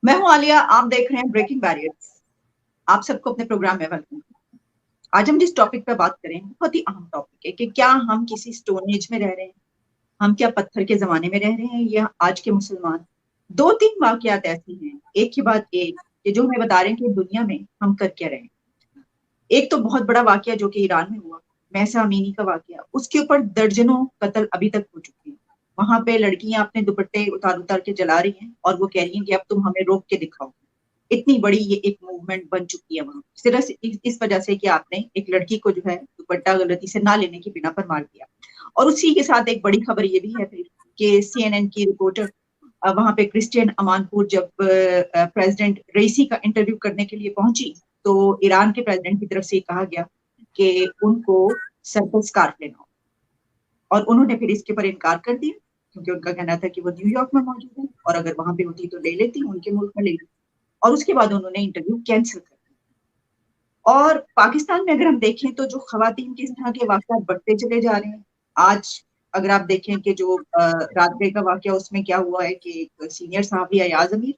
میں ہوں عالیہ، آپ دیکھ رہے ہیں بریکنگ بیریئرز۔ آپ سب کو اپنے پروگرام میں ویلکم۔ آج ہم جس ٹاپک پہ بات کریں بہت ہی اہم ٹاپک ہے کہ کیا ہم کسی سٹون ایج میں رہ رہے ہیں، ہم کیا پتھر کے زمانے میں رہ رہے ہیں یا آج کے مسلمان۔ دو تین واقعات ایسی ہیں ایک کے بعد ایک کہ جو ہمیں بتا رہے ہیں کہ دنیا میں ہم کر کیا رہے ہیں۔ ایک تو بہت بڑا واقعہ جو کہ ایران میں ہوا، مہسا امینی کا واقعہ، اس کے اوپر درجنوں قتل ابھی تک ہو چکے ہیں۔ وہاں پہ لڑکیاں اپنے دوپٹے اتار اتار کے جلا رہی ہیں اور وہ کہہ رہی ہیں کہ اب تم ہمیں روک کے دکھاؤ۔ اتنی بڑی یہ ایک موومنٹ بن چکی ہے وہاں، صرف اس وجہ سے کہ آپ نے ایک لڑکی کو جو ہے دوپٹہ غلطی سے نہ لینے کی بنا پر مار دیا۔ اور اسی کے ساتھ ایک بڑی خبر یہ بھی ہے پھر کہ سی این این کی رپورٹر وہاں پہ کرسٹین امان پور جب پریزیڈنٹ رئیسی کا انٹرویو کرنے کے لیے پہنچی تو ایران کے پریزیڈنٹ کی طرف سے کہا گیا کہ ان کو سر پر اسکارف لینا ہو، اور انہوں نے پھر اس کے اوپر انکار کر دیا کیونکہ ان کا کہنا تھا کہ وہ نیو یارک میں موجود ہیں اور اگر وہاں پہ ہوتی تو لے لیتی، ان کے ملک میں لے لیتی۔ اور اس کے بعد انہوں نے انٹرویو کینسل کر دیا۔ اور پاکستان میں اگر ہم دیکھیں تو جو خواتین کے اس طرح کے واقعات بڑھتے چلے جا رہے ہیں۔ آج اگر آپ دیکھیں کہ جو رات گئے کا واقعہ، اس میں کیا ہوا ہے کہ ایک سینئر صحافی ایاز امیر،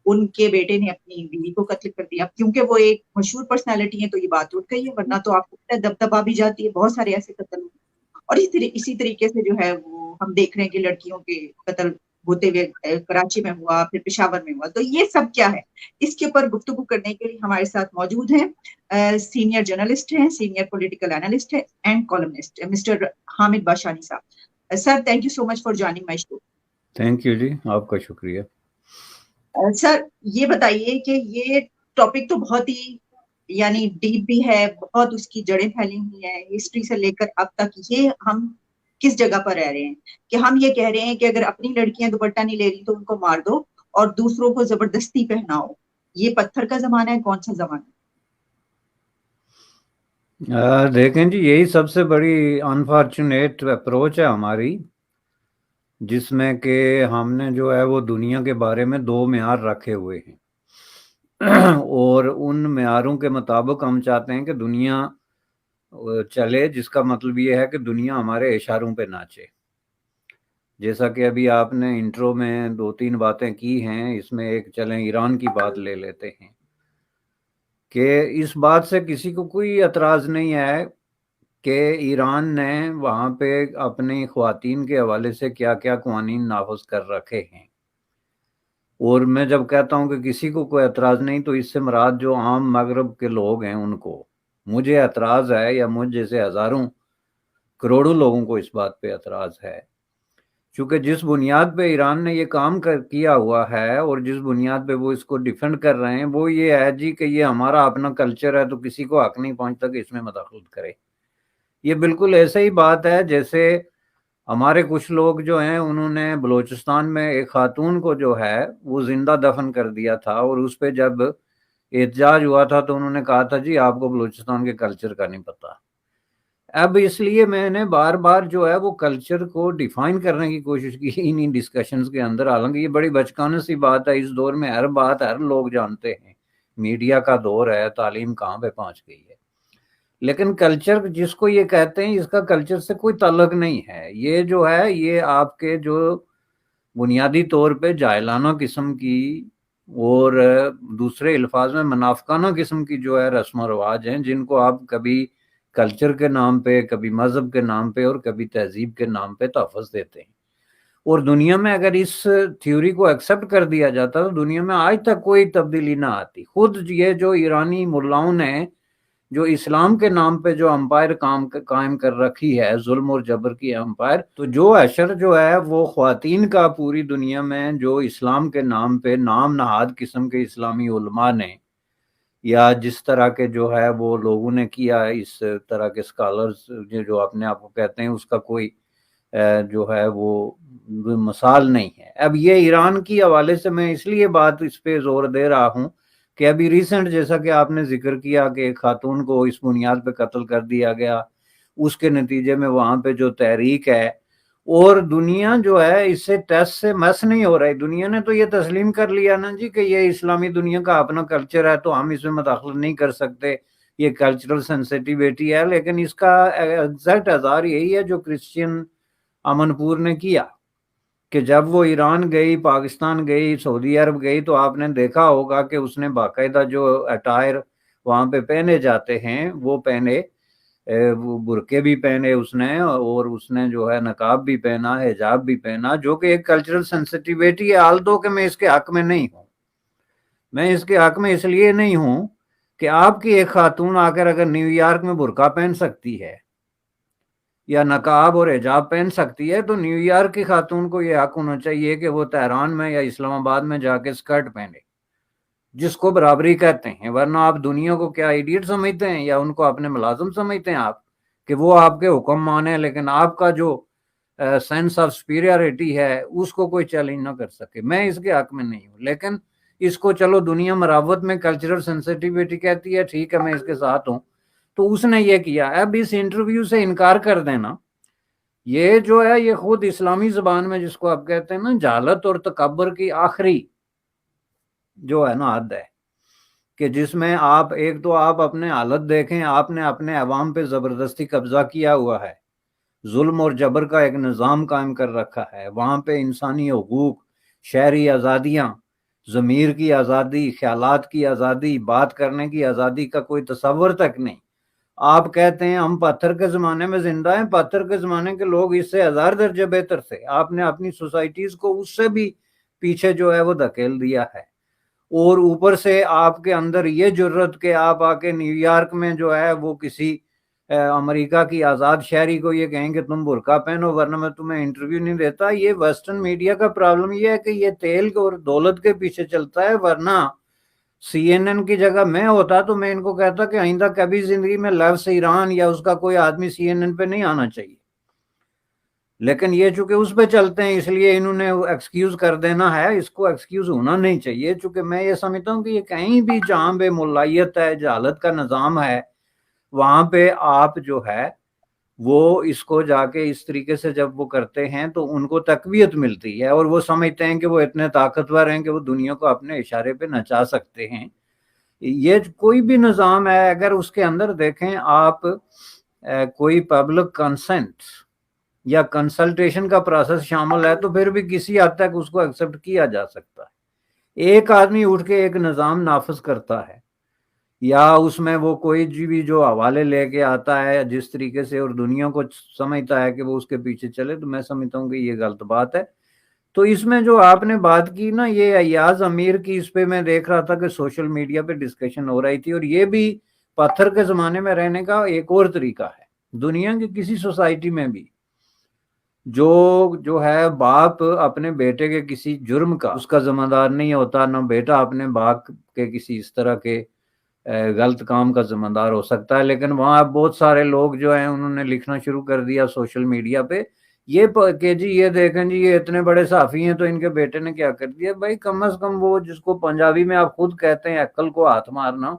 ان کے بیٹے نے اپنی بیوی کو قتل کر دیا۔ کیونکہ وہ ایک مشہور پرسنالٹی ہے تو یہ بات اٹھ گئی ہے، ورنہ تو آپ کو دبدبا بھی جاتی ہے، بہت سارے ایسے قتل ہوئے۔ اور اسی طریقے سے جو ہے وہ ہم دیکھ رہے ہیں کہ لڑکیوں کے قتل ہوتے ہوئے کراچی میں ہوا، پھر پشاور میں ہوا۔ تو یہ سب کیا ہے، اس کے اوپر گفتگو کرنے کے لیے ہمارے ساتھ موجود ہیں سینئر جرنلسٹ ہیں، سینئر پولیٹیکل اینالسٹ ہیں and columnist mister Hamid Bashani صاحب۔ Sir thank you so much for joining my show. Thank you ji, آپ کا شکریہ۔ سر یہ بتائیے کہ یہ ٹاپک تو بہت ہی یعنی ڈیپ بھی ہے، بہت اس کی جڑیں پھیلی ہوئی ہیں ہسٹری سے لے کر اب تک۔ یہ ہم کس جگہ پر رہ رہے ہیں کہ ہم یہ کہہ رہے ہیں کہ اگر اپنی لڑکیاں دوپٹہ نہیں لے رہی تو ان کو مار دو اور دوسروں کو زبردستی پہناؤ۔ یہ پتھر کا زمانہ ہے، کون سا زمانہ؟ دیکھیں جی، یہی سب سے بڑی انفارچونیٹ اپروچ ہے ہماری، جس میں کہ ہم نے جو ہے وہ دنیا کے بارے میں دو معیار رکھے ہوئے ہیں اور ان معیاروں کے مطابق ہم چاہتے ہیں کہ دنیا چلے، جس کا مطلب یہ ہے کہ دنیا ہمارے اشاروں پہ ناچے۔ جیسا کہ ابھی آپ نے انٹرو میں دو تین باتیں کی ہیں، اس میں ایک چلیں ایران کی بات لے لیتے ہیں کہ اس بات سے کسی کو کوئی اعتراض نہیں ہے کہ ایران نے وہاں پہ اپنی خواتین کے حوالے سے کیا کیا قوانین نافذ کر رکھے ہیں۔ اور میں جب کہتا ہوں کہ کسی کو کوئی اعتراض نہیں تو اس سے مراد جو عام مغرب کے لوگ ہیں ان کو، مجھے اعتراض ہے، یا مجھ جیسے ہزاروں کروڑوں لوگوں کو اس بات پہ اعتراض ہے، چونکہ جس بنیاد پہ ایران نے یہ کام کیا ہوا ہے اور جس بنیاد پہ وہ اس کو ڈیفینڈ کر رہے ہیں وہ یہ ہے جی کہ یہ ہمارا اپنا کلچر ہے تو کسی کو حق نہیں پہنچتا کہ اس میں مداخلت کرے۔ یہ بالکل ایسے ہی بات ہے جیسے ہمارے کچھ لوگ جو ہیں انہوں نے بلوچستان میں ایک خاتون کو جو ہے وہ زندہ دفن کر دیا تھا، اور اس پہ جب احتجاج ہوا تھا تو انہوں نے کہا تھا جی آپ کو بلوچستان کے کلچر کا نہیں پتا۔ اب اس لیے میں نے بار بار جو ہے وہ کلچر کو ڈیفائن کرنے کی کوشش کی انہی ڈسکشنز کے اندر، حالانکہ یہ بڑی بچکانہ سی بات ہے۔ اس دور میں ہر بات ہر لوگ جانتے ہیں، میڈیا کا دور ہے، تعلیم کہاں پہ پہنچ گئی ہے، لیکن کلچر جس کو یہ کہتے ہیں اس کا کلچر سے کوئی تعلق نہیں ہے۔ یہ جو ہے یہ آپ کے جو بنیادی طور پہ جاہلانہ قسم کی اور دوسرے الفاظ میں منافقانہ قسم کی جو ہے رسم و رواج ہیں، جن کو آپ کبھی کلچر کے نام پہ، کبھی مذہب کے نام پہ اور کبھی تہذیب کے نام پہ تحفظ دیتے ہیں۔ اور دنیا میں اگر اس تھیوری کو ایکسپٹ کر دیا جاتا تو دنیا میں آج تک کوئی تبدیلی نہ آتی۔ خود یہ جو ایرانی ملاؤں نے جو اسلام کے نام پہ جو امپائر قائم کر رکھی ہے، ظلم اور جبر کی امپائر، تو جو اشر جو ہے وہ خواتین کا پوری دنیا میں جو اسلام کے نام پہ نام نہاد قسم کے اسلامی علماء نے یا جس طرح کے جو ہے وہ لوگوں نے کیا، اس طرح کے اسکالرز جو اپنے آپ کو کہتے ہیں، اس کا کوئی جو ہے وہ مثال نہیں ہے۔ اب یہ ایران کی حوالے سے میں اس لیے بات اس پہ زور دے رہا ہوں کہ ابھی ریسنٹ جیسا کہ آپ نے ذکر کیا کہ ایک خاتون کو اس بنیاد پہ قتل کر دیا گیا، اس کے نتیجے میں وہاں پہ جو تحریک ہے، اور دنیا جو ہے اس سے ٹیسٹ سے مس نہیں ہو رہی۔ دنیا نے تو یہ تسلیم کر لیا نا جی کہ یہ اسلامی دنیا کا اپنا کلچر ہے تو ہم اس میں مداخلت نہیں کر سکتے، یہ کلچرل سینسیٹیویٹی ہے۔ لیکن اس کا ایگزیکٹ اظہار یہی ہے جو کرسچین امن پور نے کیا کہ جب وہ ایران گئی، پاکستان گئی، سعودی عرب گئی، تو آپ نے دیکھا ہوگا کہ اس نے باقاعدہ جو اٹائر وہاں پہ پہنے جاتے ہیں وہ پہنے، وہ برقعے بھی پہنے اس نے، اور اس نے جو ہے نقاب بھی پہنا، حجاب بھی پہنا، جو کہ ایک کلچرل سینسٹیویٹی ہے، آلدو کہ میں اس کے حق میں نہیں ہوں. میں اس کے حق میں اس لیے نہیں ہوں کہ آپ کی ایک خاتون آ کر اگر نیو یارک میں برقع پہن سکتی ہے یا نقاب اور حجاب پہن سکتی ہے، تو نیو یارک کی خاتون کو یہ حق ہونا چاہیے کہ وہ تہران میں یا اسلام آباد میں جا کے اسکرٹ پہنے، جس کو برابری کہتے ہیں. ورنہ آپ دنیا کو کیا ایڈیٹ سمجھتے ہیں، یا ان کو اپنے ملازم سمجھتے ہیں آپ، کہ وہ آپ کے حکم مانے لیکن آپ کا جو سینس آف سپیریورٹی ہے اس کو کوئی چیلنج نہ کر سکے. میں اس کے حق میں نہیں ہوں، لیکن اس کو چلو دنیا مراوت میں کلچرل سینسٹیویٹی کہتی ہے، ٹھیک ہے میں اس کے ساتھ ہوں. تو اس نے یہ کیا. اب اس انٹرویو سے انکار کر دینا، یہ جو ہے یہ خود اسلامی زبان میں جس کو آپ کہتے ہیں نا جہالت اور تکبر کی آخری جو ہے نا حد ہے، کہ جس میں آپ ایک تو آپ اپنے حالت دیکھیں، آپ نے اپنے عوام پہ زبردستی قبضہ کیا ہوا ہے، ظلم اور جبر کا ایک نظام قائم کر رکھا ہے. وہاں پہ انسانی حقوق، شہری آزادیاں، ضمیر کی آزادی، خیالات کی آزادی، بات کرنے کی آزادی کا کوئی تصور تک نہیں. آپ کہتے ہیں ہم پتھر کے زمانے میں زندہ ہیں، پتھر کے زمانے کے لوگ اس سے 1000 درجے بہتر تھے. آپ نے اپنی سوسائٹیز کو اس سے بھی پیچھے جو ہے وہ دھکیل دیا ہے. اور اوپر سے آپ کے اندر یہ جرت کہ آپ آ کے نیو یارک میں جو ہے وہ کسی امریکہ کی آزاد شہری کو یہ کہیں کہ تم برقع پہنو ورنہ میں تمہیں انٹرویو نہیں دیتا. یہ ویسٹرن میڈیا کا پرابلم یہ ہے کہ یہ تیل اور دولت کے پیچھے چلتا ہے. ورنہ سی این این کی جگہ میں ہوتا تو میں ان کو کہتا کہ آئندہ کبھی زندگی میں لفظ ایران یا اس کا کوئی آدمی سی این این پہ نہیں آنا چاہیے. لیکن یہ چونکہ اس پہ چلتے ہیں اس لیے انہوں نے ایکسکیوز کر دینا ہے. اس کو ایکسکیوز ہونا نہیں چاہیے، چونکہ میں یہ سمجھتا ہوں کہ یہ کہیں بھی جہاں پہ ملائیت ہے، جہالت کا نظام ہے، وہاں پہ آپ جو ہے وہ اس کو جا کے اس طریقے سے جب وہ کرتے ہیں تو ان کو تقویت ملتی ہے، اور وہ سمجھتے ہیں کہ وہ اتنے طاقتور ہیں کہ وہ دنیا کو اپنے اشارے پہ نچا سکتے ہیں. یہ کوئی بھی نظام ہے اگر اس کے اندر دیکھیں آپ کوئی پبلک کنسنٹ یا کنسلٹیشن کا پروسیس شامل ہے تو پھر بھی کسی حد تک اس کو ایکسپٹ کیا جا سکتا ہے. ایک آدمی اٹھ کے ایک نظام نافذ کرتا ہے یا اس میں وہ کوئی بھی جو حوالے لے کے آتا ہے جس طریقے سے اور دنیا کو سمجھتا ہے کہ وہ اس کے پیچھے چلے، تو میں سمجھتا ہوں کہ یہ غلط بات ہے. تو اس میں جو آپ نے بات کی نا یہ ایاز امیر کی، اس پہ میں دیکھ رہا تھا کہ سوشل میڈیا پہ ڈسکشن ہو رہی تھی، اور یہ بھی پتھر کے زمانے میں رہنے کا ایک اور طریقہ ہے. دنیا کی کسی سوسائٹی میں بھی جو ہے باپ اپنے بیٹے کے کسی جرم کا اس کا ذمہ دار نہیں ہوتا، نہ بیٹا اپنے باپ کے کسی اس طرح کے غلط کام کا ذمہ دار ہو سکتا ہے. لیکن وہاں بہت سارے لوگ جو ہیں انہوں نے لکھنا شروع کر دیا سوشل میڈیا پہ یہ کہ جی یہ دیکھیں جی یہ اتنے بڑے صحافی ہیں تو ان کے بیٹے نے کیا کر دیا. بھائی کم از کم وہ جس کو پنجابی میں آپ خود کہتے ہیں عقل کو ہاتھ مارنا،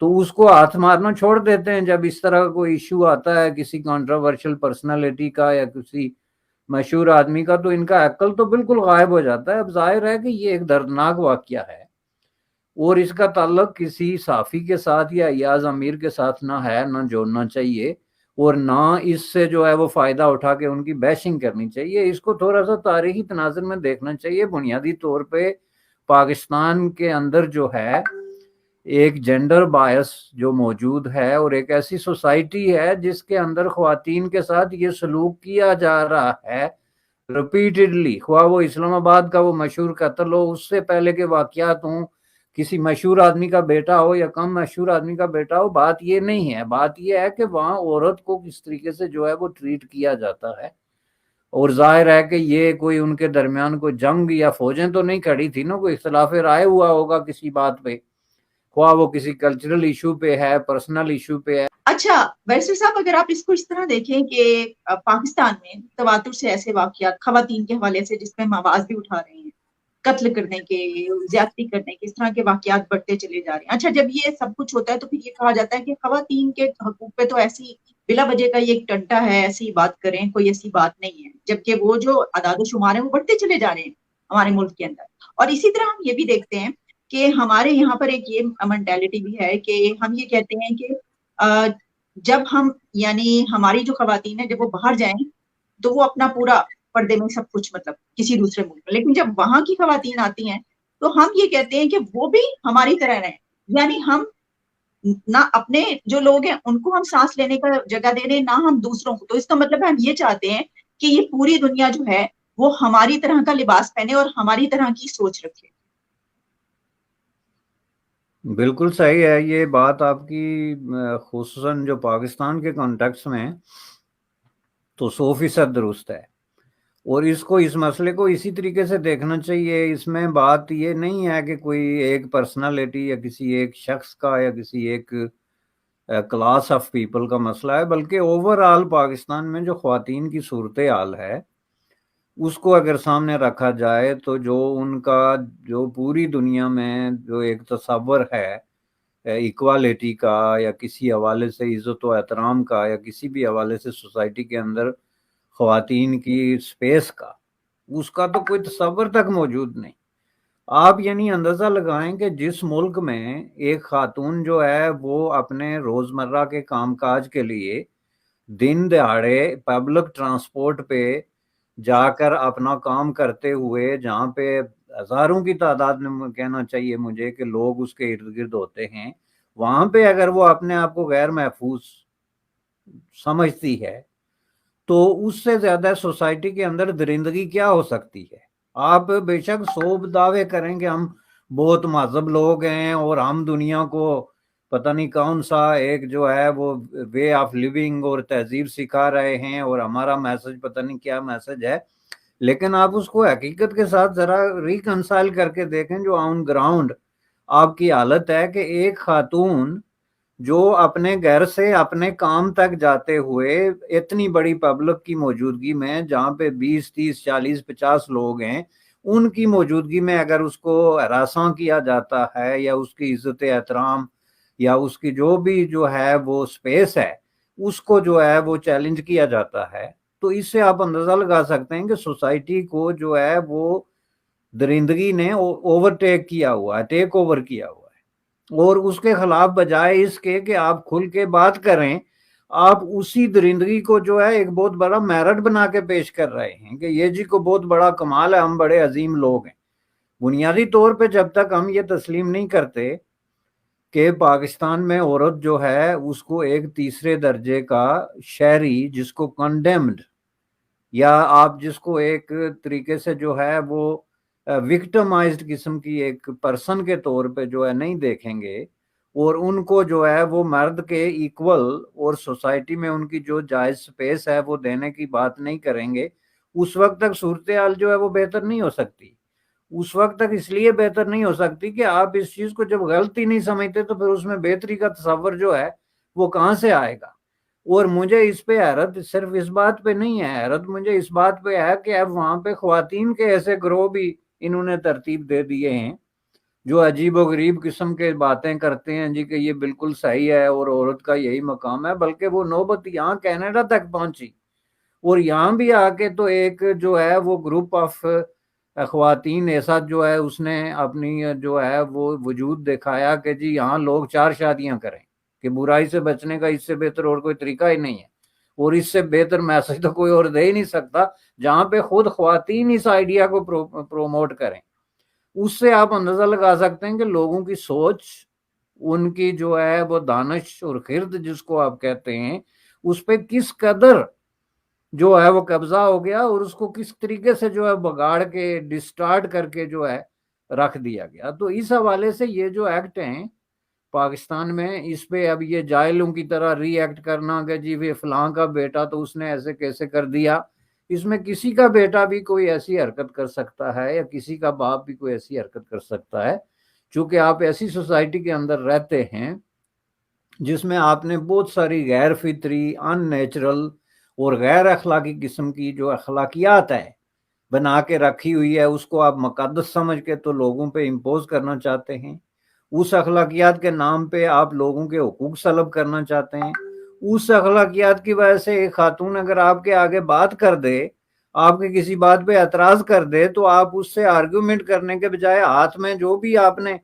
تو اس کو ہاتھ مارنا چھوڑ دیتے ہیں. جب اس طرح کا کوئی ایشو آتا ہے کسی کنٹروورشل پرسنالٹی کا یا کسی مشہور آدمی کا تو ان کا عقل تو بالکل غائب ہو جاتا ہے. اب ظاہر ہے کہ یہ ایک دردناک واقعہ ہے اور اس کا تعلق کسی صحافی کے ساتھ یا ایاز امیر کے ساتھ نہ ہے، نہ جوڑنا چاہیے، اور نہ اس سے جو ہے وہ فائدہ اٹھا کے ان کی بیشنگ کرنی چاہیے. اس کو تھوڑا سا تاریخی تناظر میں دیکھنا چاہیے. بنیادی طور پہ پاکستان کے اندر جو ہے ایک جینڈر بائس جو موجود ہے اور ایک ایسی سوسائٹی ہے جس کے اندر خواتین کے ساتھ یہ سلوک کیا جا رہا ہے ریپیٹڈلی، خواہ وہ اسلام آباد کا وہ مشہور قتل ہو، اس سے پہلے کے واقعات ہوں، کسی مشہور آدمی کا بیٹا ہو یا کم مشہور آدمی کا بیٹا ہو. بات یہ نہیں ہے، بات یہ ہے کہ وہاں عورت کو کس طریقے سے جو ہے وہ ٹریٹ کیا جاتا ہے. اور ظاہر ہے کہ یہ کوئی ان کے درمیان کوئی جنگ یا فوجیں تو نہیں کھڑی تھی نا، کوئی اختلاف رائے ہوا ہوگا کسی بات پہ، خواہ وہ کسی کلچرل ایشو پہ ہے، پرسنل ایشو پہ ہے. اچھا ویسے صاحب اگر آپ اس کو اس طرح دیکھیں کہ پاکستان میں تواتر سے ایسے واقعات خواتین کے حوالے سے جس میں ہم آواز بھی اٹھا رہے ہیں، قتل کرنے کے، زیادتی کرنے کے، اس طرح کے واقعات بڑھتے چلے جا رہے ہیں. اچھا جب یہ سب کچھ ہوتا ہے تو پھر یہ کہا جاتا ہے کہ خواتین کے حقوق پہ تو ایسی بلا وجہ کا یہ ایک ٹنٹا ہے، ایسی بات کریں، کوئی ایسی بات نہیں ہے، جبکہ وہ جو اعداد و شمار ہیں وہ بڑھتے چلے جا رہے ہیں ہمارے ملک کے اندر. اور اسی طرح ہم یہ بھی دیکھتے ہیں کہ ہمارے یہاں پر ایک یہ مینٹیلٹی بھی ہے کہ ہم یہ کہتے ہیں کہ جب ہم یعنی ہماری جو خواتین ہیں جب وہ باہر جائیں تو وہ اپنا پورا پردے میں سب کچھ مطلب کسی دوسرے ملک میں. لیکن جب وہاں کی خواتین آتی ہیں تو ہم یہ کہتے ہیں کہ وہ بھی ہماری طرح رہیں, یعنی ہم نہ اپنے جو لوگ ہیں ان کو ہم سانس لینے کا جگہ دے رہے ہیں, نہ ہم دوسروں کو. تو اس کا مطلب ہے ہم یہ چاہتے ہیں کہ یہ پوری دنیا جو ہے وہ ہماری طرح کا لباس پہنے اور ہماری طرح کی سوچ رکھے. بالکل صحیح ہے یہ بات آپ کی, خصوصاً جو پاکستان کے کانٹیکس میں تو 100% درست ہے. اور اس مسئلے کو اسی طریقے سے دیکھنا چاہیے. اس میں بات یہ نہیں ہے کہ کوئی ایک پرسنالٹی یا کسی ایک شخص کا یا کسی ایک کلاس آف پیپل کا مسئلہ ہے, بلکہ اوور آل پاکستان میں جو خواتین کی صورتحال ہے اس کو اگر سامنے رکھا جائے تو جو ان کا جو پوری دنیا میں جو ایک تصور ہے ایکوالٹی کا یا کسی حوالے سے عزت و احترام کا یا کسی بھی حوالے سے سوسائٹی کے اندر خواتین کی سپیس کا, اس کا تو کوئی تصور تک موجود نہیں. آپ یعنی اندازہ لگائیں کہ جس ملک میں ایک خاتون جو ہے وہ اپنے روزمرہ کے کام کاج کے لیے دن دہاڑے پبلک ٹرانسپورٹ پہ جا کر اپنا کام کرتے ہوئے, جہاں پہ ہزاروں کی تعداد میں کہنا چاہیے مجھے کہ لوگ اس کے ارد گرد ہوتے ہیں, وہاں پہ اگر وہ اپنے آپ کو غیر محفوظ سمجھتی ہے تو اس سے زیادہ سوسائٹی کے اندر درندگی کیا ہو سکتی ہے. آپ بے شک 100 دعوے کریں کہ ہم بہت مہذب لوگ ہیں اور ہم دنیا کو پتہ نہیں کون سا ایک جو ہے وہ وے آف لیونگ اور تہذیب سکھا رہے ہیں اور ہمارا میسج پتہ نہیں کیا میسج ہے, لیکن آپ اس کو حقیقت کے ساتھ ذرا ریکنسائل کر کے دیکھیں جو آن گراؤنڈ آپ کی حالت ہے کہ ایک خاتون جو اپنے گھر سے اپنے کام تک جاتے ہوئے اتنی بڑی پبلک کی موجودگی میں جہاں پہ 20 30 40 50 لوگ ہیں, ان کی موجودگی میں اگر اس کو ہراساں کیا جاتا ہے یا اس کی عزت احترام یا اس کی جو بھی جو ہے وہ سپیس ہے اس کو جو ہے وہ چیلنج کیا جاتا ہے, تو اس سے آپ اندازہ لگا سکتے ہیں کہ سوسائٹی کو جو ہے وہ درندگی نے اوور ٹیک کیا ہوا ہے, ٹیک اوور کیا ہوا ہے. اور اس کے خلاف بجائے اس کے کہ آپ کھل کے بات کریں, آپ اسی درندگی کو جو ہے ایک بہت بڑا میرٹ بنا کے پیش کر رہے ہیں کہ یہ جی کو بہت بڑا کمال ہے, ہم بڑے عظیم لوگ ہیں. بنیادی طور پہ جب تک ہم یہ تسلیم نہیں کرتے کہ پاکستان میں عورت جو ہے اس کو ایک تیسرے درجے کا شہری, جس کو کنڈیمڈ یا آپ جس کو ایک طریقے سے جو ہے وہ وکٹمائزڈ قسم کی ایک پرسن کے طور پہ جو ہے نہیں دیکھیں گے اور ان کو جو ہے وہ مرد کے ایکول اور سوسائٹی میں ان کی جو جائز سپیس ہے وہ دینے کی بات نہیں کریں گے, اس وقت تک صورتحال جو ہے وہ بہتر نہیں ہو سکتی. اس وقت تک اس لیے بہتر نہیں ہو سکتی کہ آپ اس چیز کو جب غلطی نہیں سمجھتے تو پھر اس میں بہتری کا تصور جو ہے وہ کہاں سے آئے گا. اور مجھے اس پہ حیرت صرف اس بات پہ نہیں ہے, حیرت مجھے اس بات پہ ہے کہ اب وہاں پہ خواتین کے ایسے گروہ بھی انہوں نے ترتیب دے دیے ہیں جو عجیب و غریب قسم کے باتیں کرتے ہیں جی کہ یہ بالکل صحیح ہے اور عورت کا یہی مقام ہے, بلکہ وہ نوبت یہاں کینیڈا تک پہنچی اور یہاں بھی آ کے تو ایک جو ہے وہ گروپ آف خواتین ایسا جو ہے اس نے اپنی جو ہے وہ وجود دکھایا کہ جی یہاں لوگ 4 شادیاں کریں کہ برائی سے بچنے کا اس سے بہتر اور کوئی طریقہ ہی نہیں ہے, اور اس سے بہتر میسج تو کوئی اور دے ہی نہیں سکتا جہاں پہ خود خواتین اس آئیڈیا کو پروموٹ کریں. اس سے آپ اندازہ لگا سکتے ہیں کہ لوگوں کی سوچ, ان کی جو ہے وہ دانش اور خرد جس کو آپ کہتے ہیں, اس پہ کس قدر جو ہے وہ قبضہ ہو گیا اور اس کو کس طریقے سے جو ہے بگاڑ کے ڈسٹارٹ کر کے جو ہے رکھ دیا گیا. تو اس حوالے سے یہ جو ایکٹ ہیں پاکستان میں, اس پہ اب یہ جاہلوں کی طرح ری ایکٹ کرنا کہ جی فلاں کا بیٹا تو اس نے ایسے کیسے کر دیا, اس میں کسی کا بیٹا بھی کوئی ایسی حرکت کر سکتا ہے یا کسی کا باپ بھی کوئی ایسی حرکت کر سکتا ہے, چونکہ آپ ایسی سوسائٹی کے اندر رہتے ہیں جس میں آپ نے بہت ساری غیر فطری, ان نیچرل اور غیر اخلاقی قسم کی جو اخلاقیات ہے بنا کے رکھی ہوئی ہے, اس کو آپ مقدس سمجھ کے تو لوگوں پہ امپوز کرنا چاہتے ہیں. اس اخلاقیات کے نام پہ آپ لوگوں کے حقوق سلب کرنا چاہتے ہیں. اس اخلاقیات کی وجہ سے ایک خاتون اگر آپ کے آگے بات کر دے, آپ کے کسی بات پہ اعتراض کر دے, تو آپ اس سے آرگیومنٹ کرنے کے بجائے ہاتھ میں جو بھی آپ نے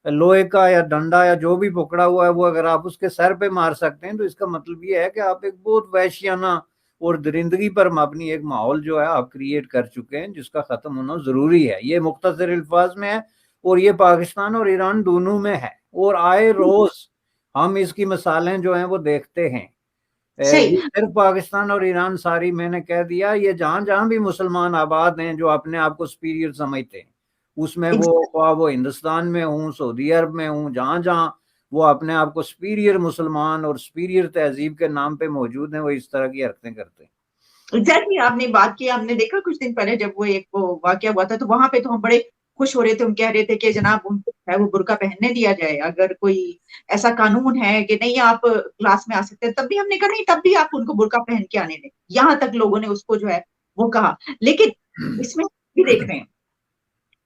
لوہے کا یا ڈنڈا یا جو بھی پکڑا ہوا ہے وہ اگر آپ اس کے سر پہ مار سکتے ہیں تو اس کا مطلب یہ ہے کہ آپ ایک بہت وحشیانہ اور درندگی پر مبنی ایک ماحول جو ہے آپ کریٹ کر چکے ہیں، جس کا ختم ہونا ضروری ہے. یہ مختصر الفاظ میں ہے، اور یہ پاکستان اور ایران دونوں میں ہے، اور آئے روز ہم اس کی مثالیں جو ہیں وہ دیکھتے ہیں. صحیح. یہ صرف پاکستان اور ایران ساری میں نے کہہ دیا، یہ جہاں جہاں بھی مسلمان آباد ہیں جو اپنے آپ کو سپیریئر سمجھتے ہیں، اس میں وہ ہندوستان میں ہوں، سعودی عرب میں ہوں، جہاں جہاں وہ اپنے آپ کو سپیریئر مسلمان اور سپیریئر تہذیب کے نام پہ موجود ہیں، وہ اس طرح کی حرکتیں کرتے ہیں. ایگزیکٹلی آپ نے بات کی. آپ نے دیکھا کچھ دن پہلے جب وہ واقعہ ہوا تھا تو وہاں پہ تو ہم بڑے خوش ہو رہے تھے. ہم کہہ رہے تھے کہ جناب ان کو ہے وہ برقع پہننے دیا جائے. اگر کوئی ایسا قانون ہے کہ نہیں آپ کلاس میں آ سکتے ہیں، تب بھی ہم نے کہا نہیں، تب بھی آپ ان کو برقع پہن کے آنے دیں. یہاں تک لوگوں نے اس کو جو ہے وہ کہا. لیکن اس میں بھی دیکھ رہے ہیں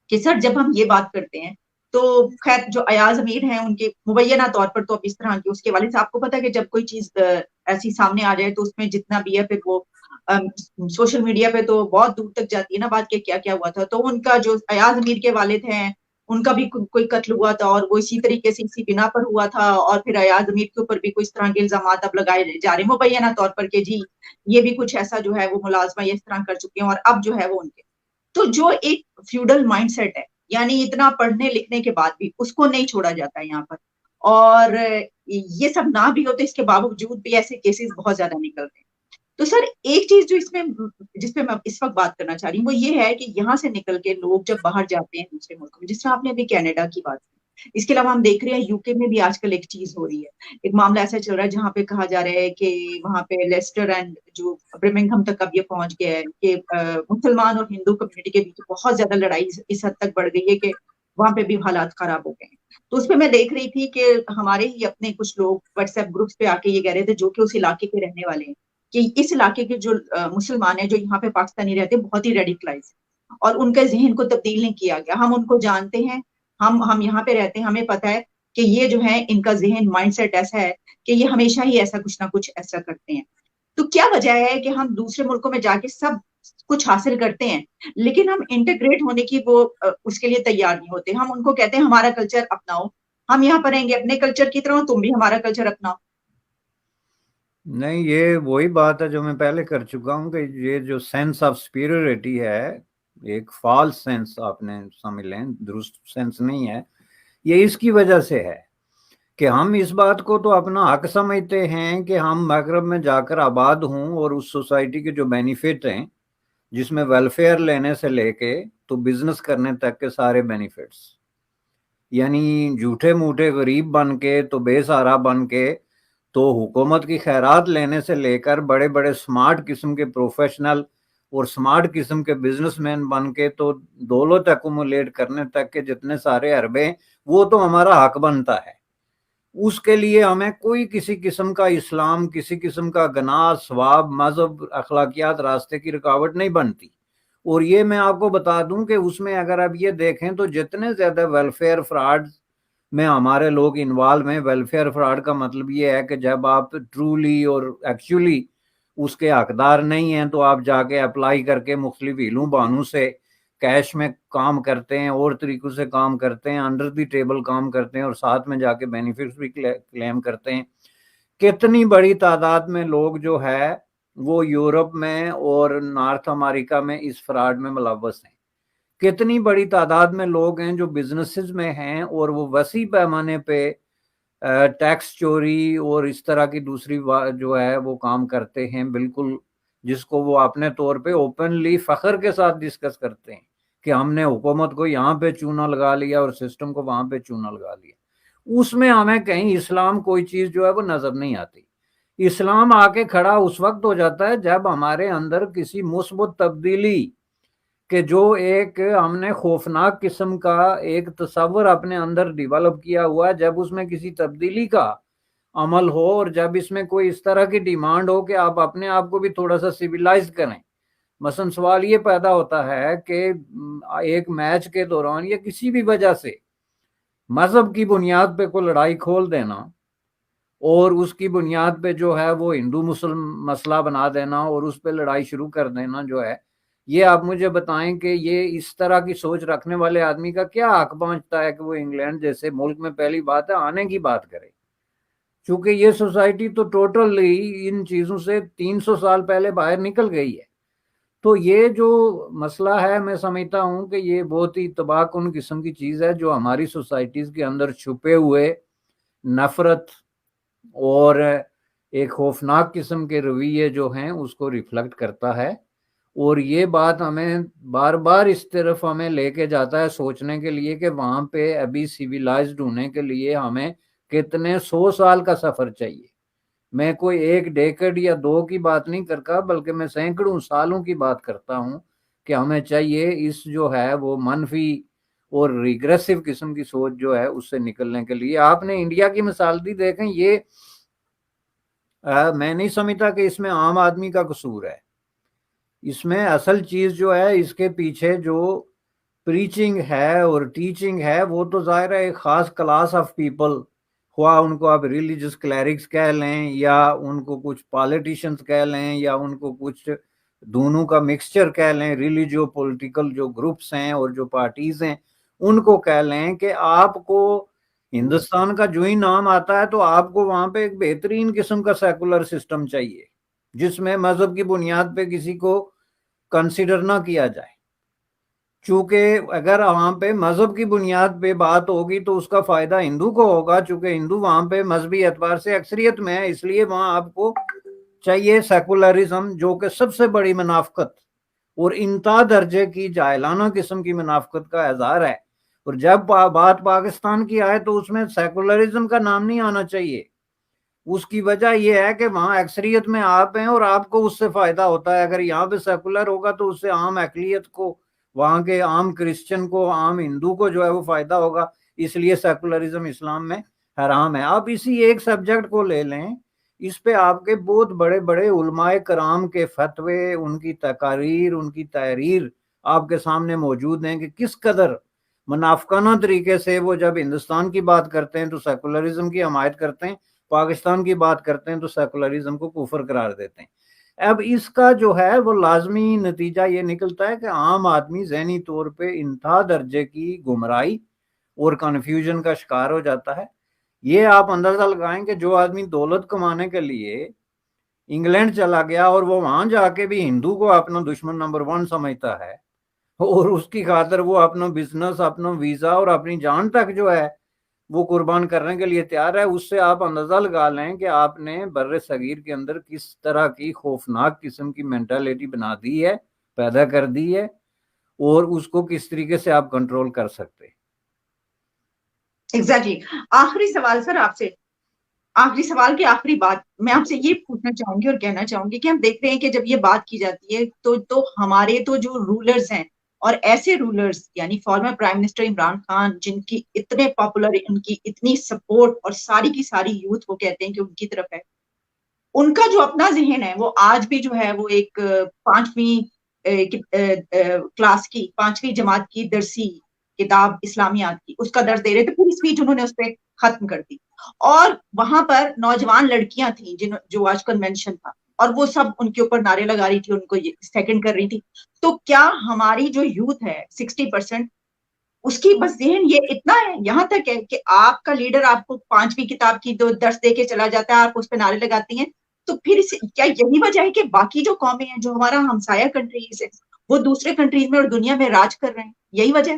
کہ سر جب ہم یہ بات کرتے ہیں تو خیر جو ایاز امیر ہیں ان کے مبینہ طور پر تو اب اس طرح کی اس کے والد صاحب کو پتا کہ جب کوئی چیز ایسی سامنے آ جائے تو اس میں جتنا بھی ہے پھر وہ سوشل میڈیا پہ تو بہت دور تک جاتی ہے نا بات کہ کیا کیا ہوا تھا. تو ان کا جو ایاز امیر کے والد ہیں ان کا بھی کوئی قتل ہوا تھا، اور وہ اسی طریقے سے اسی بنا پر ہوا تھا. اور پھر ایاز امیر کے اوپر بھی کوئی اس طرح کے الزامات اب لگائے جا رہے ہیں مبینہ طور پر کہ جی یہ بھی کچھ ایسا جو ہے وہ ملازمہ یہ اس طرح کر چکے ہیں. اور اب جو ہے وہ ان کے تو جو ایک فیوڈل مائنڈ سیٹ ہے، یعنی اتنا پڑھنے لکھنے کے بعد بھی اس کو نہیں چھوڑا جاتا یہاں پر. اور یہ سب نہ بھی ہوتے اس کے باوجود بھی ایسے کیسز بہت زیادہ نکلتے ہیں. تو سر ایک چیز جو اس میں جس پہ میں اس وقت بات کرنا چاہ رہی ہوں وہ یہ ہے کہ یہاں سے نکل کے لوگ جب باہر جاتے ہیں دوسرے ملکوں میں، جس طرح آپ نے ابھی کینیڈا کی بات کی، اس کے علاوہ ہم دیکھ رہے ہیں یو کے میں بھی آج کل ایک چیز ہو رہی ہے. ایک معاملہ ایسا چل رہا ہے جہاں پہ کہا جا رہا ہے کہ وہاں پہ لیسٹر اینڈ جو برمنگھم تک اب یہ پہنچ گیا ہے کہ مسلمان اور ہندو کمیونٹی کے بیچ بہت زیادہ لڑائی اس حد تک بڑھ گئی ہے کہ وہاں پہ بھی حالات خراب ہو گئے ہیں. تو اس پہ میں دیکھ رہی تھی کہ ہمارے ہی اپنے کچھ لوگ واٹس ایپ گروپس پہ آ کے یہ کہہ رہے تھے جو کہ اس علاقے کے رہنے والے ہیں کہ اس علاقے کے جو مسلمان ہیں جو یہاں پہ پاکستانی رہتے ہیں بہت ہی ریڈیکلائز ہیں اور ان کے ذہن کو تبدیل نہیں کیا گیا. ہم ان کو جانتے ہیں، ہم یہاں پہ رہتے ہیں، ہمیں پتہ ہے کہ یہ جو ہے ان کا ذہن مائنڈ سیٹ ایسا ہے کہ یہ ہمیشہ ہی ایسا کچھ نہ کچھ ایسا کرتے ہیں. تو کیا وجہ ہے کہ ہم دوسرے ملکوں میں جا کے سب کچھ حاصل کرتے ہیں لیکن ہم انٹیگریٹ ہونے کی وہ اس کے لیے تیار نہیں ہوتے؟ ہم ان کو کہتے ہیں ہمارا کلچر اپناؤ، ہم یہاں پر رہیں گے اپنے کلچر کی طرح، تم بھی ہمارا کلچر اپناؤ. نہیں، یہ وہی بات ہے جو میں پہلے کر چکا ہوں کہ یہ جو سینس آف سپیریورٹی ہے، ایک فالس سینس آپ نے سمجھ لیں، درست سینس نہیں ہے. یہ اس کی وجہ سے ہے کہ ہم اس بات کو تو اپنا حق سمجھتے ہیں کہ ہم مغرب میں جا کر آباد ہوں اور اس سوسائٹی کے جو بینیفٹ ہیں، جس میں ویلفیئر لینے سے لے کے تو بزنس کرنے تک کے سارے بینیفٹس، یعنی جھوٹے موٹے غریب بن کے تو بے سہارا بن کے تو حکومت کی خیرات لینے سے لے کر بڑے بڑے سمارٹ قسم کے پروفیشنل اور سمارٹ قسم کے بزنس مین بن کے تو دولت ایکومولیٹ کرنے تک کے جتنے سارے اربے، وہ تو ہمارا حق بنتا ہے. اس کے لیے ہمیں کوئی کسی قسم کا اسلام، کسی قسم کا گناہ ثواب مذہب اخلاقیات راستے کی رکاوٹ نہیں بنتی. اور یہ میں آپ کو بتا دوں کہ اس میں اگر آپ یہ دیکھیں تو جتنے زیادہ ویلفیئر فراڈ میں ہمارے لوگ انوالو ہیں، ویلفیئر فراڈ کا مطلب یہ ہے کہ جب آپ ٹرولی اور ایکچولی اس کے حقدار نہیں ہیں تو آپ جا کے اپلائی کر کے مختلف ہیلوں بہانوں سے کیش میں کام کرتے ہیں اور طریقوں سے کام کرتے ہیں، انڈر دی ٹیبل کام کرتے ہیں اور ساتھ میں جا کے بینیفٹس بھی کلیم کرتے ہیں. کتنی بڑی تعداد میں لوگ جو ہے وہ یورپ میں اور نارتھ امریکہ میں اس فراڈ میں ملوث ہیں. کتنی بڑی تعداد میں لوگ ہیں جو بزنسز میں ہیں اور وہ وسیع پیمانے پہ ٹیکس چوری اور اس طرح کی دوسری جو ہے وہ کام کرتے ہیں، بالکل جس کو وہ اپنے طور پہ اوپنلی فخر کے ساتھ ڈسکس کرتے ہیں کہ ہم نے حکومت کو یہاں پہ چونا لگا لیا اور سسٹم کو وہاں پہ چونا لگا لیا. اس میں ہمیں کہیں اسلام کوئی چیز جو ہے وہ نظر نہیں آتی. اسلام آ کے کھڑا اس وقت ہو جاتا ہے جب ہمارے اندر کسی مثبت تبدیلی کہ جو ایک ہم نے خوفناک قسم کا ایک تصور اپنے اندر ڈیولپ کیا ہوا ہے، جب اس میں کسی تبدیلی کا عمل ہو اور جب اس میں کوئی اس طرح کی ڈیمانڈ ہو کہ آپ اپنے آپ کو بھی تھوڑا سا سویلائز کریں. مثلا سوال یہ پیدا ہوتا ہے کہ ایک میچ کے دوران یا کسی بھی وجہ سے مذہب کی بنیاد پہ کوئی لڑائی کھول دینا اور اس کی بنیاد پہ جو ہے وہ ہندو مسلم مسئلہ بنا دینا اور اس پہ لڑائی شروع کر دینا، جو ہے یہ آپ مجھے بتائیں کہ یہ اس طرح کی سوچ رکھنے والے آدمی کا کیا حق پہنچتا ہے کہ وہ انگلینڈ جیسے ملک میں پہلی بات ہے آنے کی بات کرے. چونکہ یہ سوسائٹی تو ٹوٹلی ان چیزوں سے 300 سال پہلے باہر نکل گئی ہے. تو یہ جو مسئلہ ہے میں سمجھتا ہوں کہ یہ بہت ہی تباہ کن قسم کی چیز ہے جو ہماری سوسائٹیز کے اندر چھپے ہوئے نفرت اور ایک خوفناک قسم کے رویے جو ہیں اس کو ریفلیکٹ کرتا ہے. اور یہ بات ہمیں بار بار اس طرف ہمیں لے کے جاتا ہے سوچنے کے لیے کہ وہاں پہ ابھی سیویلائزڈ ہونے کے لیے ہمیں کتنے 100 سال کا سفر چاہیے. میں کوئی ایک ڈیکڈ یا 2 کی بات نہیں کرتا بلکہ میں سینکڑوں سالوں کی بات کرتا ہوں کہ ہمیں چاہیے اس جو ہے وہ منفی اور ریگریسو قسم کی سوچ جو ہے اس سے نکلنے کے لیے. آپ نے انڈیا کی مثال دی, دیکھیں یہ میں نہیں سمجھتا کہ اس میں عام آدمی کا قصور ہے. اس میں اصل چیز جو ہے اس کے پیچھے جو پریچنگ ہے اور ٹیچنگ ہے وہ تو ظاہر ہے ایک خاص کلاس آف پیپل, خواہ ان کو آپ ریلیجس کلیرکس کہہ لیں یا ان کو کچھ پالیٹیشنز کہہ لیں یا ان کو کچھ دونوں کا مکسچر کہہ لیں, ریلیجیو پولیٹیکل جو گروپس ہیں اور جو پارٹیز ہیں ان کو کہہ لیں کہ آپ کو ہندوستان کا جو ہی نام آتا ہے تو آپ کو وہاں پہ ایک بہترین قسم کا سیکولر سسٹم چاہیے جس میں مذہب کی بنیاد پہ کسی کو کنسیڈر نہ کیا جائے. چونکہ اگر وہاں پہ مذہب کی بنیاد پہ بات ہوگی تو اس کا فائدہ ہندو کو ہوگا, چونکہ ہندو وہاں پہ مذہبی اعتبار سے اکثریت میں ہے, اس لیے وہاں آپ کو چاہیے سیکولرزم جو کہ سب سے بڑی منافقت اور انتہا درجے کی جاہلانہ قسم کی منافقت کا اظہار ہے. اور جب بات پاکستان کی آئے تو اس میں سیکولرزم کا نام نہیں آنا چاہیے. اس کی وجہ یہ ہے کہ وہاں اکثریت میں آپ ہیں اور آپ کو اس سے فائدہ ہوتا ہے. اگر یہاں پہ سیکولر ہوگا تو اس سے عام اقلیت کو, وہاں کے عام کرسچن کو, عام ہندو کو جو ہے وہ فائدہ ہوگا. اس لیے سیکولرزم اسلام میں حرام ہے. آپ اسی ایک سبجیکٹ کو لے لیں, اس پہ آپ کے بہت بڑے بڑے علماء کرام کے فتوے, ان کی تقاریر, ان کی تحریر آپ کے سامنے موجود ہیں کہ کس قدر منافقانہ طریقے سے وہ جب ہندوستان کی بات کرتے ہیں تو سیکولرزم کی حمایت کرتے ہیں, پاکستان کی بات کرتے ہیں تو سیکولرزم کو کفر قرار دیتے ہیں. اب اس کا جو ہے وہ لازمی نتیجہ یہ نکلتا ہے کہ عام آدمی ذہنی طور پہ انتہا درجے کی گمراہی اور کنفیوژن کا شکار ہو جاتا ہے. یہ آپ اندازہ لگائیں کہ جو آدمی دولت کمانے کے لیے انگلینڈ چلا گیا اور وہ وہاں جا کے بھی ہندو کو اپنا دشمن نمبر 1 سمجھتا ہے اور اس کی خاطر وہ اپنا بزنس, اپنا ویزا اور اپنی جان تک جو ہے وہ قربان کرنے کے لیے تیار ہے, اس سے آپ اندازہ لگا لیں کہ آپ نے بر صغیر کے اندر کس طرح کی خوفناک قسم کی مینٹالٹی بنا دی ہے, پیدا کر دی ہے, اور اس کو کس طریقے سے آپ کنٹرول کر سکتے. ایگزیکٹلی. آخری سوال سر آپ سے, آخری سوال کی آخری بات میں آپ سے یہ پوچھنا چاہوں گی اور کہنا چاہوں گی کہ ہم دیکھ رہے ہیں کہ جب یہ بات کی جاتی ہے تو ہمارے تو جو رولرز ہیں اور ایسے رولرز یعنی former prime minister Imran Khan جن کی اتنے پاپولر, ان کی اتنی سپورٹ اور ساری کی ساری یوتھ وہ کہتے ہیں کہ ان کی طرف ہے, ان کا جو اپنا ذہن ہے وہ آج بھی جو ہے وہ ایک 5ویں کلاس کی 5ویں جماعت کی درسی کتاب اسلامیات کی اس کا درس دے رہے تھے, پوری اسپیچ انہوں نے اس پہ ختم کر دی. اور وہاں پر نوجوان لڑکیاں تھیں جو آج کنونشن تھا اور وہ سب ان کے اوپر نعرے لگا رہی تھی, ان کو سیکنڈ کر رہی تھی. تو کیا ہماری جو یوتھ ہے 60% اس کی بس ذہن یہ اتنا ہے, یہاں تک ہے کہ آپ کا لیڈر آپ کو 5ویں کتاب کی 2 درس دے کے چلا جاتا ہے, آپ اس پہ نعرے لگاتی ہیں, تو پھر کیا یہی وجہ ہے کہ باقی جو قومیں ہیں جو ہمارا ہمسایہ کنٹریز ہے وہ دوسرے کنٹریز میں اور دنیا میں راج کر رہے ہیں, یہی وجہ ہے؟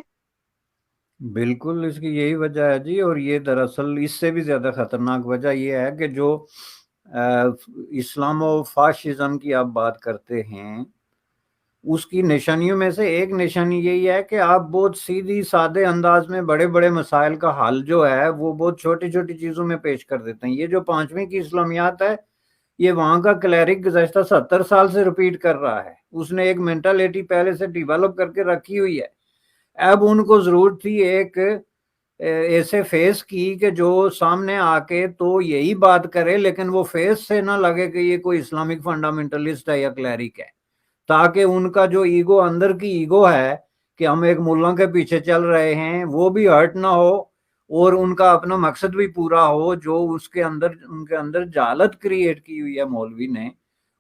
بالکل اس کی یہی وجہ ہے جی. اور یہ دراصل اس سے بھی زیادہ خطرناک وجہ یہ ہے کہ جو اسلام و فاشزم کی آپ بات کرتے ہیں اس کی نشانیوں میں سے ایک نشانی یہی ہے کہ آپ بہت سیدھی سادے انداز میں بڑے بڑے مسائل کا حل جو ہے وہ بہت چھوٹی چھوٹی چیزوں میں پیش کر دیتے ہیں. یہ جو 5ویں کی اسلامیات ہے یہ وہاں کا کلیرک گزشتہ 70 سال سے ریپیٹ کر رہا ہے, اس نے ایک مینٹالٹی پہلے سے ڈیولپ کر کے رکھی ہوئی ہے. اب ان کو ضرورت تھی ایک ایسے فیس کی کہ جو سامنے آ کے تو یہی بات کرے لیکن وہ فیس سے نہ لگے کہ یہ کوئی اسلامک فنڈامنٹلسٹ ہے یا کلیرک ہے, تاکہ ان کا جو ایگو اندر کی ایگو ہے کہ ہم ایک ملا کے پیچھے چل رہے ہیں وہ بھی ہرٹ نہ ہو اور ان کا اپنا مقصد بھی پورا ہو. جو اس کے اندر ان کے اندر جہالت کریٹ کی ہوئی ہے مولوی نے,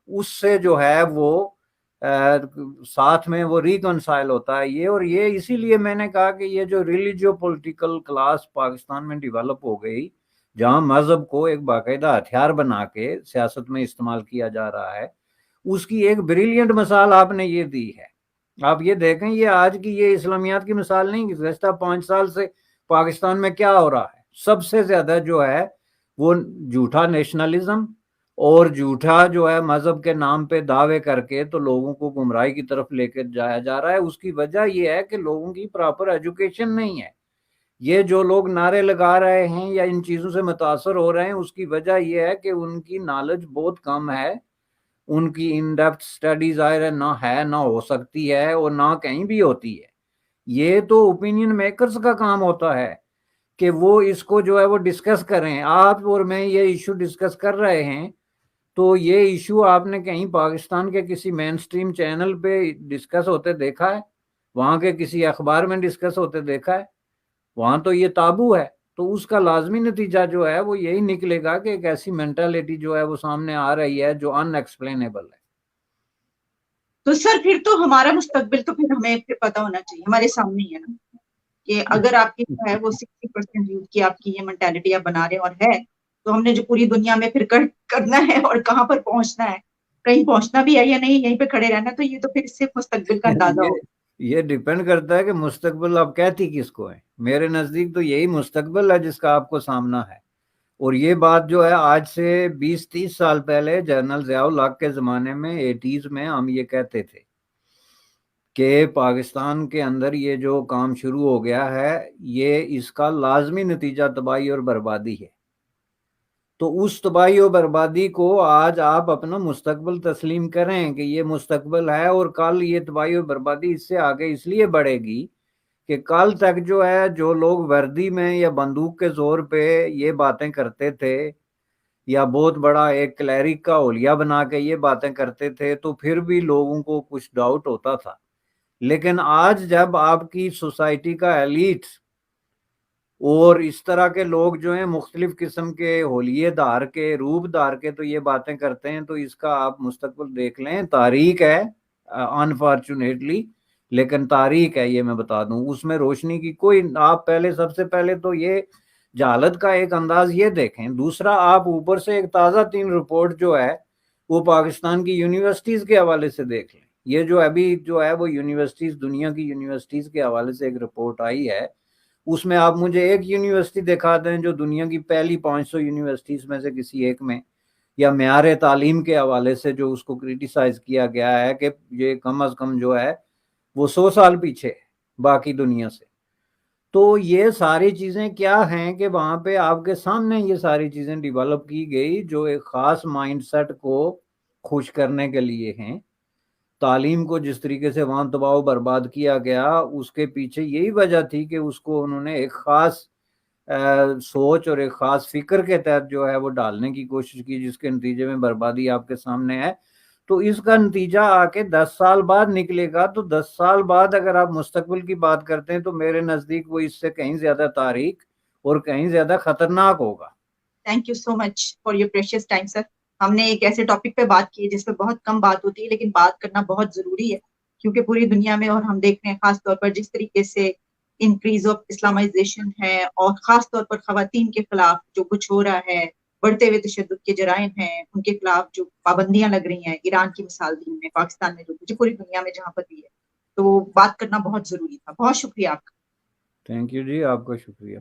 اس سے جو ہے وہ ساتھ میں وہ ریکنسائل ہوتا ہے یہ. اور یہ اسی لیے میں نے کہا کہ یہ جو ریلیجیو پولیٹیکل کلاس پاکستان میں ڈیولپ ہو گئی جہاں مذہب کو ایک باقاعدہ ہتھیار بنا کے سیاست میں استعمال کیا جا رہا ہے، اس کی ایک بریلینٹ مثال آپ نے یہ دی ہے۔ آپ یہ دیکھیں، یہ آج کی یہ اسلامیات کی مثال نہیں، گزشتہ 5 سال سے پاکستان میں کیا ہو رہا ہے، سب سے زیادہ جو ہے وہ جھوٹا نیشنلزم اور جھوٹا جو ہے مذہب کے نام پہ دعوے کر کے تو لوگوں کو گمراہی کی طرف لے کے جایا جا رہا ہے۔ اس کی وجہ یہ ہے کہ لوگوں کی پراپر ایجوکیشن نہیں ہے۔ یہ جو لوگ نعرے لگا رہے ہیں یا ان چیزوں سے متاثر ہو رہے ہیں، اس کی وجہ یہ ہے کہ ان کی نالج بہت کم ہے، ان کی ان ڈیپتھ اسٹڈی ظاہر ہے نہ ہو سکتی ہے اور نہ کہیں بھی ہوتی ہے۔ یہ تو اوپینین میکرز کا کام ہوتا ہے کہ وہ اس کو جو ہے وہ ڈسکس کریں۔ آپ اور میں یہ ایشو ڈسکس کر رہے ہیں، تو یہ ایشو آپ نے کہیں پاکستان کے کسی مین سٹریم چینل پہ ڈسکس ہوتے دیکھا ہے؟ وہاں کے کسی اخبار میں ڈسکس ہوتے دیکھا ہے؟ وہاں تو یہ تابو ہے۔ تو اس کا لازمی نتیجہ جو ہے وہ یہی نکلے گا کہ ایک ایسی مینٹالٹی جو ہے وہ سامنے آ رہی ہے جو ان ایکسپلینیبل ہے۔ تو سر پھر تو ہمارا مستقبل تو پھر ہمیں پھر پتا ہونا چاہیے، ہمارے سامنے ہی ہے نا، کہ اگر آپ کی جو ہے وہ 60% یوتھ کی آپ کی یہ مینٹالٹی آپ بنا رہے اور ہے، تو ہم نے جو پوری دنیا میں پھر کرنا ہے اور کہاں پر پہنچنا ہے، کہیں پہنچنا بھی ہے یا نہیں، یہیں پہ کھڑے رہنا، تو یہ تو پھر صرف مستقبل کا اندازہ ہوگا۔ یہ ڈیپینڈ کرتا ہے کہ مستقبل آپ کہتی کس کو ہے۔ میرے نزدیک تو یہی مستقبل ہے جس کا آپ کو سامنا ہے۔ اور یہ بات جو ہے آج سے 20-30 سال پہلے جنرل ضیاء الحق کے زمانے میں 80s میں ہم یہ کہتے تھے کہ پاکستان کے اندر یہ جو کام شروع ہو گیا ہے، یہ اس کا لازمی نتیجہ تباہی اور بربادی ہے۔ تو اس تباہی و بربادی کو آج آپ اپنا مستقبل تسلیم کریں کہ یہ مستقبل ہے، اور کل یہ تباہی و بربادی اس سے آگے اس لیے بڑھے گی کہ کل تک جو ہے جو لوگ وردی میں یا بندوق کے زور پہ یہ باتیں کرتے تھے یا بہت بڑا ایک کلیرک کا اولیاء بنا کے یہ باتیں کرتے تھے، تو پھر بھی لوگوں کو کچھ ڈاؤٹ ہوتا تھا۔ لیکن آج جب آپ کی سوسائٹی کا ایلیٹ اور اس طرح کے لوگ جو ہیں مختلف قسم کے ہولیے دار کے روپ دار کے تو یہ باتیں کرتے ہیں، تو اس کا آپ مستقبل دیکھ لیں۔ تاریخ ہے انفارچونیٹلی، لیکن تاریخ ہے، یہ میں بتا دوں، اس میں روشنی کی کوئی، آپ پہلے سب سے پہلے تو یہ جہالت کا ایک انداز یہ دیکھیں۔ دوسرا، آپ اوپر سے ایک تازہ تین رپورٹ جو ہے وہ پاکستان کی یونیورسٹیز کے حوالے سے دیکھ لیں۔ یہ جو ابھی جو ہے وہ یونیورسٹیز، دنیا کی یونیورسٹیز کے حوالے سے ایک رپورٹ آئی ہے، اس میں آپ مجھے ایک یونیورسٹی دکھا دیں جو دنیا کی پہلی 500 یونیورسٹیز میں سے کسی ایک میں، یا معیار تعلیم کے حوالے سے جو اس کو کریٹیسائز کیا گیا ہے کہ یہ کم از کم جو ہے وہ 100 سال پیچھے باقی دنیا سے۔ تو یہ ساری چیزیں کیا ہیں کہ وہاں پہ آپ کے سامنے یہ ساری چیزیں ڈیولپ کی گئی جو ایک خاص مائنڈ سیٹ کو خوش کرنے کے لیے ہیں۔ تعلیم کو جس طریقے سے وہاں تباہ و برباد کیا گیا، اس کے پیچھے یہی وجہ تھی کہ اس کو انہوں نے ایک خاص سوچ اور ایک خاص فکر کے تحت جو ہے وہ ڈالنے کی کوشش کی، جس کے نتیجے میں بربادی آپ کے سامنے ہے۔ تو اس کا نتیجہ آ کے 10 سال بعد نکلے گا، تو 10 سال بعد اگر آپ مستقبل کی بات کرتے ہیں تو میرے نزدیک وہ اس سے کہیں زیادہ تاریک اور کہیں زیادہ خطرناک ہوگا۔ Thank you so much for your precious time sir. ہم نے ایک ایسے ٹاپک پہ بات کی جس پہ بہت کم بات ہوتی ہے، لیکن بات کرنا بہت ضروری ہے، کیونکہ پوری دنیا میں، اور ہم دیکھ رہے ہیں خاص طور پر جس طریقے سے انکریز آف اسلامائزیشن ہے، اور خاص طور پر خواتین کے خلاف جو کچھ ہو رہا ہے، بڑھتے ہوئے تشدد کے جرائم ہیں، ان کے خلاف جو پابندیاں لگ رہی ہیں، ایران کی مثال دی میں، پاکستان میں جو کچھ، پوری دنیا میں جہاں پر بھی ہے، تو بات کرنا بہت ضروری تھا۔ بہت شکریہ آپ کا۔ تھینک یو جی، آپ کا شکریہ۔